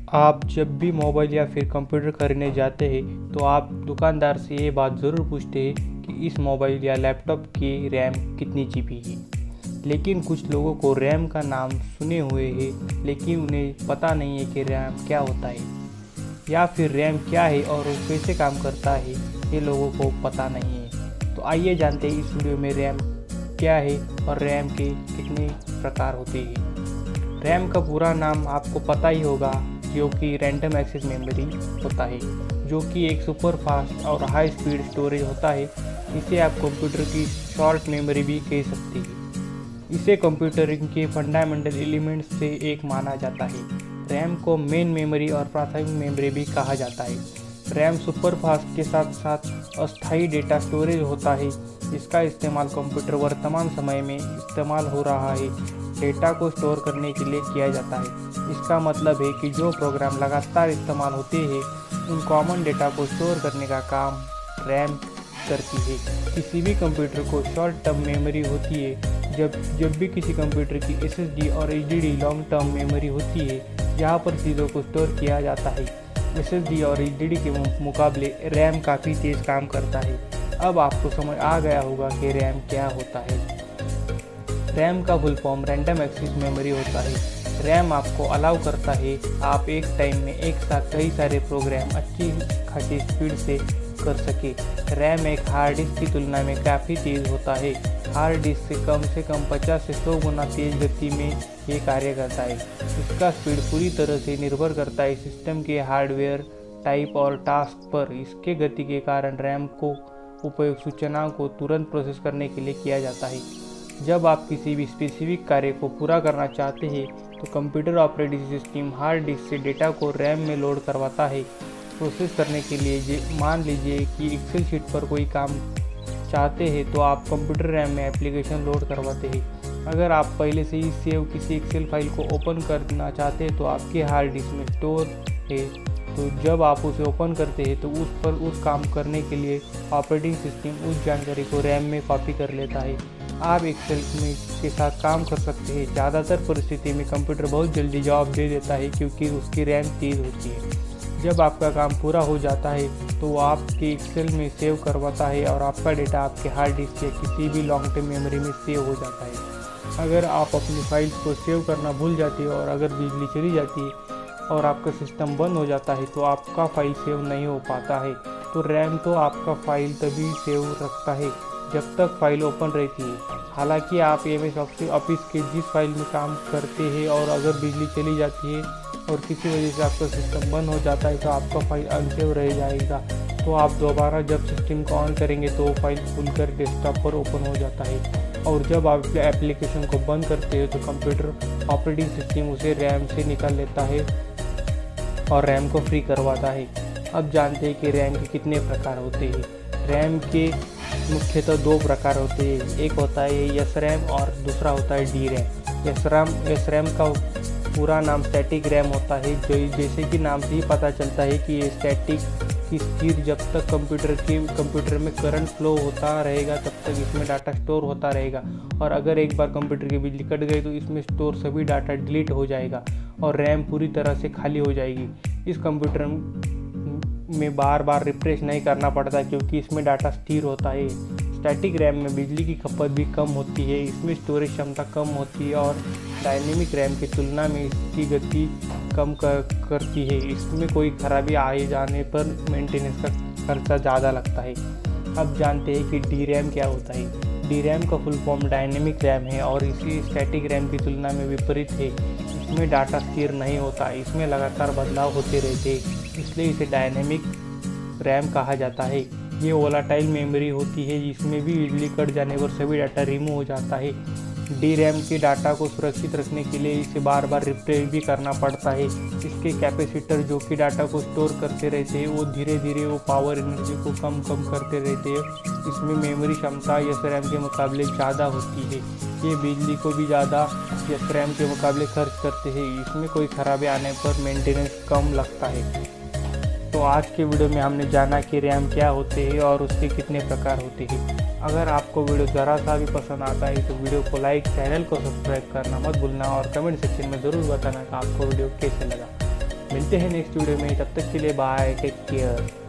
आप जब भी मोबाइल या फिर कंप्यूटर खरीदने जाते हैं तो आप दुकानदार से ये बात ज़रूर पूछते हैं कि इस मोबाइल या लैपटॉप की रैम कितनी जीबी है। लेकिन कुछ लोगों को रैम का नाम सुने हुए हैं लेकिन उन्हें पता नहीं है कि रैम क्या होता है या फिर रैम क्या है और वो कैसे काम करता है, ये लोगों को पता नहीं है। तो आइए जानते हैं इस वीडियो में रैम क्या है और रैम के कितने प्रकार होते हैं। रैम का पूरा नाम आपको पता ही होगा, जो कि रैंडम एक्सेस मेमोरी होता है, जो कि एक सुपर फास्ट और हाई स्पीड स्टोरेज होता है। इसे आप कंप्यूटर की शॉर्ट मेमोरी भी कह सकते हैं। इसे कंप्यूटरिंग के फंडामेंटल एलिमेंट्स से एक माना जाता है। रैम को मेन मेमोरी और प्राथमिक मेमोरी भी कहा जाता है। रैम सुपर फास्ट के साथ साथ अस्थायी डेटा स्टोरेज होता है। इसका इस्तेमाल कंप्यूटर वर्तमान समय में इस्तेमाल हो रहा है डेटा को स्टोर करने के लिए किया जाता है। इसका मतलब है कि जो प्रोग्राम लगातार इस्तेमाल होते हैं उन कॉमन डेटा को स्टोर करने का काम रैम करती है। किसी भी कंप्यूटर को शॉर्ट टर्म मेमोरी होती है। जब भी किसी कंप्यूटर की SSD और HDD लॉन्ग टर्म मेमोरी होती है, जहाँ पर चीज़ों को स्टोर किया जाता है। SSD और HDD के मुकाबले रैम काफ़ी तेज़ काम करता है। अब आपको समझ आ गया होगा कि रैम क्या होता है। रैम का full form random access memory होता है। रैम आपको अलाउ करता है आप एक टाइम में एक साथ कई सारे प्रोग्राम अच्छी खासी स्पीड से कर सके। रैम एक हार्ड डिस्क की तुलना में काफ़ी तेज़ होता है। हार्ड डिस्क से कम 50 से 100 गुना तेज़ गति में ये कार्य करता है। इसका स्पीड पूरी तरह से निर्भर करता है सिस्टम के हार्डवेयर टाइप और टास्क पर। इसके गति के कारण रैम को उपयोग सूचनाओं को तुरंत प्रोसेस करने के लिए किया जाता है। जब आप किसी भी स्पेसिफिक कार्य को पूरा करना चाहते हैं तो computer operating system hard disk से डेटा को रैम में लोड करवाता है प्रोसेस करने के लिए। मान लीजिए कि एक्सेल शीट पर कोई काम चाहते हैं तो आप कंप्यूटर रैम में एप्लीकेशन लोड करवाते हैं। अगर आप पहले से ही सेव किसी एक्सेल फाइल को ओपन करना चाहते हैं तो आपके हार्ड डिस्क में स्टोर है, तो जब आप उसे ओपन करते हैं तो उस काम करने के लिए ऑपरेटिंग सिस्टम उस जानकारी को रैम में कॉपी कर लेता है। आप एक्सेल में के साथ काम कर सकते हैं। ज़्यादातर परिस्थिति में कंप्यूटर बहुत जल्दी जवाब दे देता है क्योंकि उसकी रैम तेज़ होती है। जब आपका काम पूरा हो जाता है तो वो आपके एक्सेल में सेव करवाता है और आपका डेटा आपके हार्ड डिस्क या किसी भी लॉन्ग टर्म मेमोरी में सेव हो जाता है। अगर आप अपनी फाइल्स को सेव करना भूल जाते हैं और अगर बिजली चली जाती है और आपका सिस्टम बंद हो जाता है तो आपका फाइल सेव नहीं हो पाता है। तो रैम तो आपका फाइल तभी सेव रखता है जब तक फाइल ओपन रहती है। हालांकि आप MS ऑफिस के जिस फाइल में काम करते हैं और अगर बिजली चली जाती है और किसी वजह से आपका सिस्टम बंद हो जाता है तो आपका फाइल अनसेव रह जाएगा। तो आप दोबारा जब सिस्टम को ऑन करेंगे तो वो फाइल खुलकर डेस्कटॉप पर ओपन हो जाता है। और जब आप एप्लीकेशन को बंद करते हैं तो कंप्यूटर ऑपरेटिंग सिस्टम उसे रैम से निकाल लेता है और रैम को फ्री करवाता है। अब जानते हैं कि रैम के कितने प्रकार होते हैं। रैम के मुख्यतः दो प्रकार होते हैं। एक होता है SRAM और दूसरा होता है DRAM। SRAM का पूरा नाम स्टैटिक रैम होता है, जो जैसे कि नाम से ही पता चलता है कि ये स्टैटिक की स्थिर जब तक कंप्यूटर में करंट फ्लो होता रहेगा तब तक इसमें डाटा स्टोर होता रहेगा। और अगर एक बार कंप्यूटर की बिजली कट गई तो इसमें स्टोर सभी डाटा डिलीट हो जाएगा और रैम पूरी तरह से खाली हो जाएगी। इस कंप्यूटर में बार बार रिफ्रेश नहीं करना पड़ता क्योंकि इसमें डाटा स्थिर होता है। स्टैटिक रैम में बिजली की खपत भी कम होती है, इसमें स्टोरेज क्षमता कम होती है और डायनेमिक रैम की तुलना में इसकी गति कम करती है। इसमें कोई खराबी आए जाने पर मेंटेनेंस का खर्चा ज़्यादा लगता है। अब जानते हैं कि DRAM क्या होता है। DRAM का फुल फॉर्म डायनेमिक रैम है और इसी स्टैटिक रैम की तुलना में विपरीत है। इसमें डाटा स्थिर नहीं होता, इसमें लगातार बदलाव होते रहते हैं, इसलिए इसे डायनेमिक रैम कहा जाता है। ये वोलाटाइल मेमोरी होती है जिसमें भी बिजली कट जाने पर सभी डाटा रिमूव हो जाता है। DRAM के डाटा को सुरक्षित रखने के लिए इसे बार बार रिफ्रेश भी करना पड़ता है। इसके कैपेसिटर जो कि डाटा को स्टोर करते रहते हैं वो धीरे धीरे वो पावर एनर्जी को कम करते रहते हैं। इसमें मेमोरी क्षमता SRAM के मुकाबले ज़्यादा होती है। ये बिजली को भी ज़्यादा SRAM के मुकाबले खर्च करते हैं। इसमें कोई खराबी आने पर मेंटेनेंस कम लगता है। तो आज के वीडियो में हमने जाना कि रैम क्या होते हैं और उसके कितने प्रकार होते हैं। अगर आपको वीडियो ज़रा सा भी पसंद आता है तो वीडियो को लाइक, चैनल को सब्सक्राइब करना मत भूलना और कमेंट सेक्शन में ज़रूर बताना कि आपको वीडियो कैसे लगा। मिलते हैं नेक्स्ट वीडियो में, तब तक के लिए बाय, टेक केयर।